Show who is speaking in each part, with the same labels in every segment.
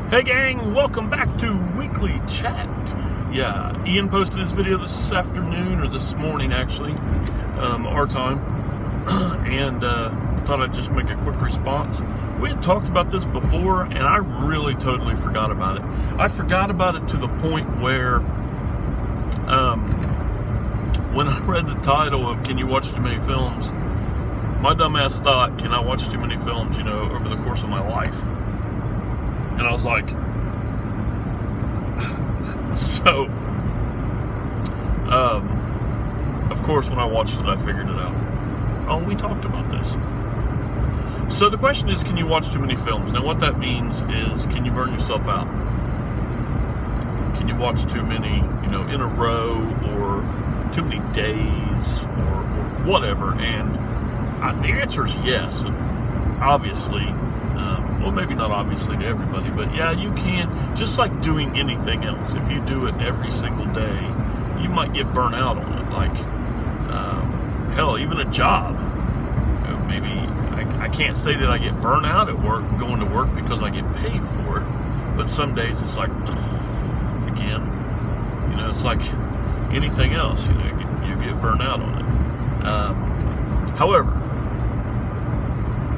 Speaker 1: Hey gang, welcome back to Weekly Chat. Yeah, Ian posted his video this afternoon, or this morning actually, our time, and thought I'd just make a quick response. We had talked about this before, and I really totally forgot about it. I forgot about it to the point where, when I read the title of Can You Watch Too Many Films, my dumbass thought, can I watch too many films, over the course of my life? And I was like, so, of course, when I watched it, I figured it out. Oh, we talked about this. So the question is, can you watch too many films? Now, what that means is, can you burn yourself out? Can you watch too many, in a row, or too many days, or whatever? And the answer is yes, obviously. Well, maybe not obviously to everybody, but yeah, you can. Just like doing anything else, if you do it every single day, you might get burnt out on it. Like, hell, even a job. Maybe I can't say that I get burnt out at work, going to work, because I get paid for it. But some days it's like, again, it's like anything else. You get burnt out on it. However,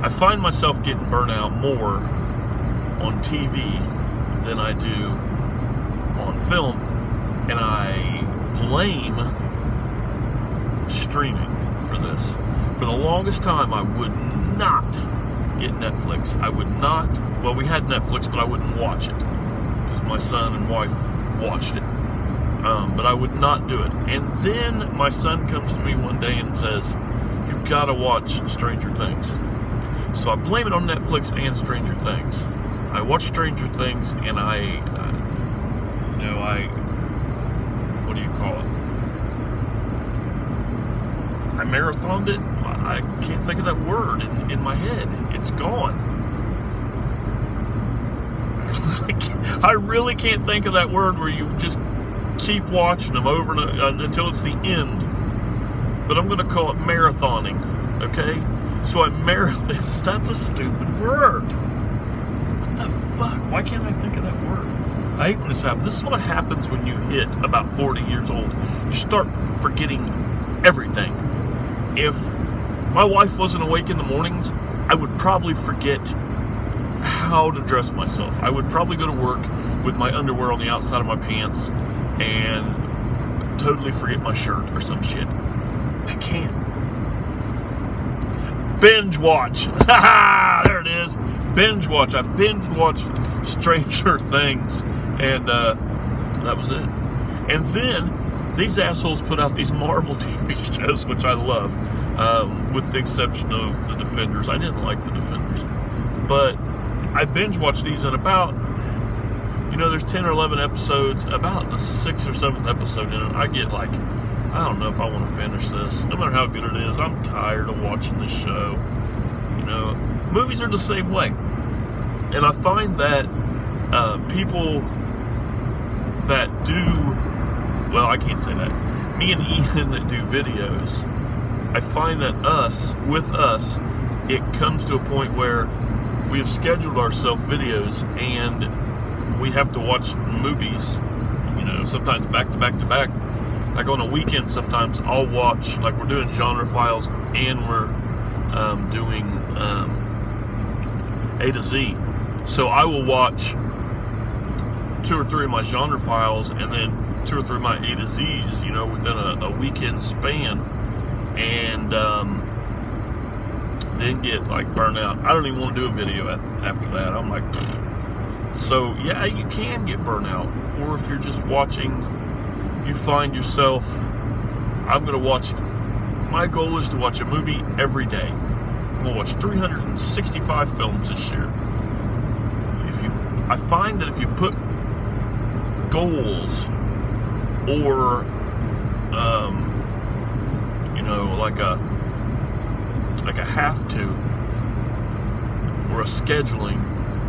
Speaker 1: I find myself getting burnt out more on TV than I do on film, and I blame streaming for this. For the longest time, I would not get Netflix. I would not, well, we had Netflix, but I wouldn't watch it, because my son and wife watched it. But I would not do it. And then my son comes to me one day and says, "You gotta watch Stranger Things." So I blame it on Netflix and Stranger Things. I watched Stranger Things, and what do you call it? I marathoned it. I can't think of that word in my head. It's gone. I really can't think of that word where you just keep watching them over and until it's the end. But I'm going to call it marathoning, okay? So I marathon. That's a stupid word. What the fuck? Why can't I think of that word? I hate when this happens. This is what happens when you hit about 40 years old. You start forgetting everything. If my wife wasn't awake in the mornings, I would probably forget how to dress myself. I would probably go to work with my underwear on the outside of my pants and totally forget my shirt or some shit. I can't. Binge watch. There it is. Binge watch. I binge watched Stranger Things, and that was it. And then these assholes put out these Marvel TV shows, which I love, with the exception of The Defenders. I didn't like The Defenders, but I binge watched these, and about, there's 10 or 11 episodes. About the 6th or 7th episode in it, I get like, I don't know if I want to finish this. No matter how good it is, I'm tired of watching this show. Movies are the same way. And I find that people that do, well, I can't say that. Me and Ian that do videos, I find that with us, it comes to a point where we have scheduled ourselves videos, and we have to watch movies, sometimes back to back to back. Like on a weekend, sometimes I'll watch, like we're doing Genre Files, and we're doing A to Z. So I will watch 2 or 3 of my Genre Files, and then 2 or 3 of my A to Z's, within a weekend span, and then get like burnt out. I don't even want to do a video after that. I'm like, so yeah, you can get burnt out. Or if you're just watching, you find yourself, I'm going to watch, my goal is to watch a movie every day. I'm going to watch 365 films this year. I find that if you put goals, or, like a have to, or a scheduling,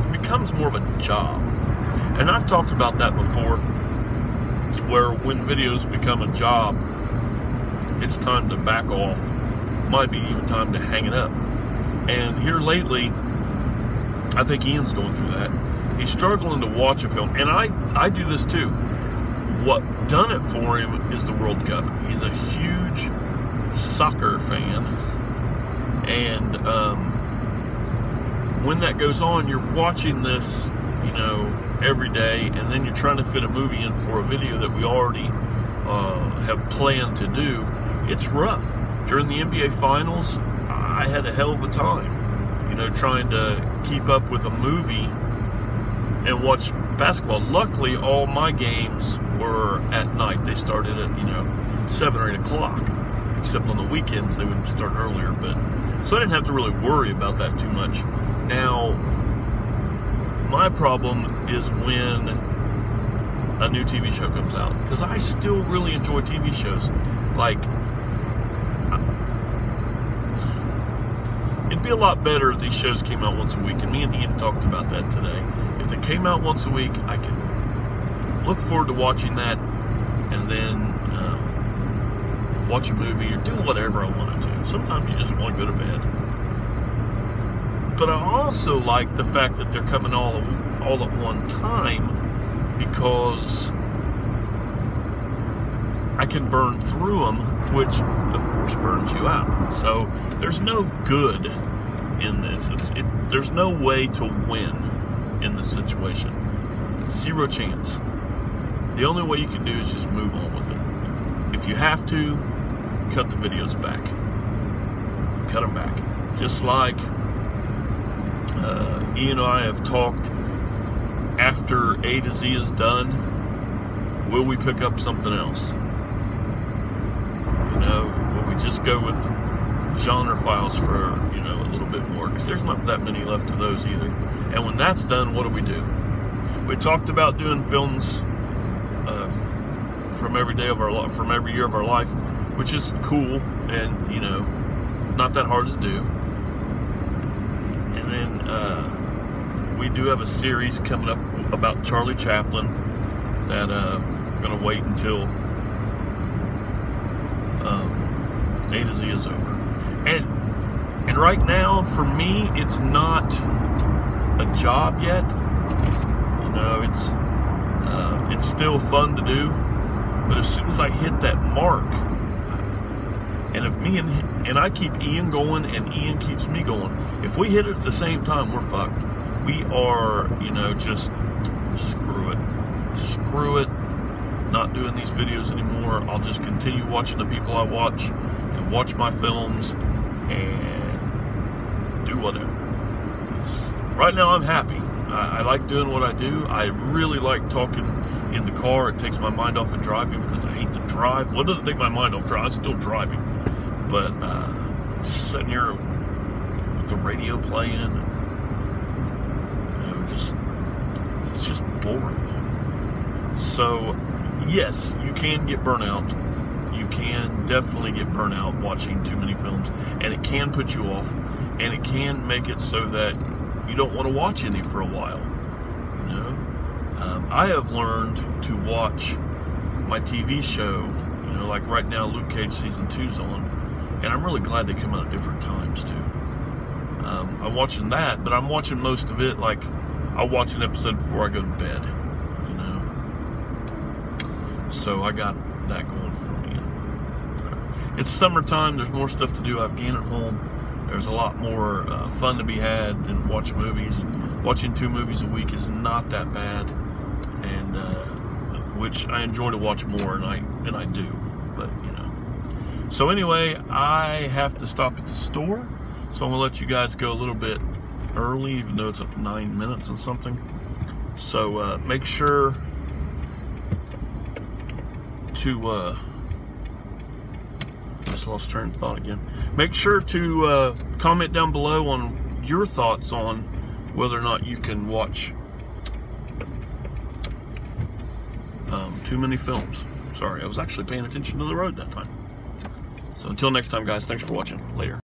Speaker 1: it becomes more of a job. And I've talked about that before, where when videos become a job, it's time to back off. Might be even time to hang it up. And here lately, I think Ian's going through that. he's struggling to watch a film, and I do this too. What done it for him is the World Cup. He's a huge soccer fan, and when that goes on, you're watching this, you know, every day, and then you're trying to fit a movie in for a video that we already have planned to do. It's rough. During the NBA Finals, I had a hell of a time, you know, trying to keep up with a movie and watch basketball. Luckily, all my games were at night. They started at, you know, 7 or 8 o'clock, except on the weekends they would start earlier. But so I didn't have to really worry about that too much. Now, my problem is when a new TV show comes out, because I still really enjoy TV shows. Like, it'd be a lot better if these shows came out once a week, and me and Ian talked about that today. If they came out once a week, I could look forward to watching that, and then watch a movie or do whatever I want to do. Sometimes you just want to go to bed. But I also like the fact that they're coming all at one time, because I can burn through them, which of course burns you out. So there's no good in this. There's no way to win in this situation. Zero chance. The only way you can do is just move on with it. If you have to, cut the videos back. Cut them back. Just like Ian and I have talked, after A to Z is done, will we pick up something else? You know, will we just go with genre files for, you know, a little bit more? Because there's not that many left of those either. And when that's done, what do? We talked about doing films from every day of our life, from every year of our life, which is cool and, you know, not that hard to do. And then we do have a series coming up about Charlie Chaplin that I'm going to wait until A to Z is over. And right now, for me, it's not a job yet. You know, it's still fun to do, but as soon as I hit that mark, and if me and I keep Ian going and Ian keeps me going, if we hit it at the same time, we're fucked. We are, you know, just screw it, not doing these videos anymore. I'll just continue watching the people I watch and watch my films and do whatever. Right now I'm happy. I like doing what I do. I really like talking in the car. It takes my mind off of driving, because I hate to drive. Well, it doesn't take my mind off driving. I'm still driving. But just sitting here with the radio playing, and, you know, it's just boring. So, yes, you can get burnout. You can definitely get burnout watching too many films, and it can put you off, and it can make it so that you don't want to watch any for a while. You know, I have learned to watch my TV show. You know, like right now, Luke Cage season 2's on, and I'm really glad they come out at different times too. I'm watching that, but I'm watching most of it. Like, I'll watch an episode before I go to bed. You know, so I got that going for me. It's summertime. There's more stuff to do. I've gained at home. There's a lot more fun to be had than watch movies. Watching 2 movies a week is not that bad, and which I enjoy to watch more, and I do. But you know. So anyway, I have to stop at the store, so I'm gonna let you guys go a little bit early, even though it's up 9 minutes and something. So make sure to just lost train of thought again. Make sure to comment down below on your thoughts on whether or not you can watch too many films. Sorry, I was actually paying attention to the road that time. So until next time, guys, thanks for watching. Later.